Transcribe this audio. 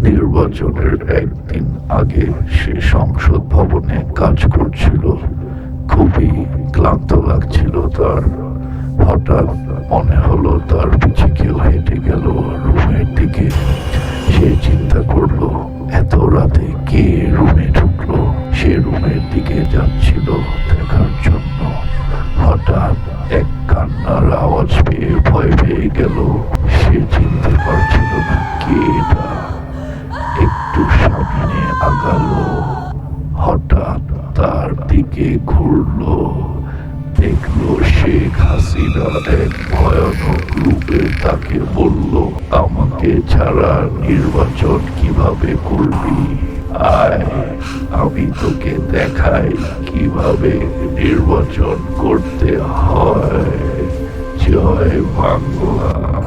নির্বাচনের একদিন আগে সে সংসদ ভবনে কাজ করছিল। খুবই ক্লান্ত লাগছিল তার। হঠাৎ মনে হলো তার পিছে কেউ হেঁটে গেল রুমের দিকে। সে চিন্তা করলো, এত রাতে কে রুমে ঢুকলো। সে রুমের দিকে যাচ্ছিল দেখার জন্য। হঠাৎ এক কান্নার আওয়াজ পেয়ে ভয় পেয়ে গেল। সে চিনতে পারছিল না কে এটা। একটু সামনে আগালো, হঠাৎ তার দিকে ঘুরলো, দেখলো শেখ হাসিনা এক ভয়ানক রূপে তাকে বলল, আমাকে ছাড়া নির্বাচন কিভাবে করবি? আয়, আমি তোকে দেখাই কিভাবে নির্বাচন করতে হয়। জয় বাংলা।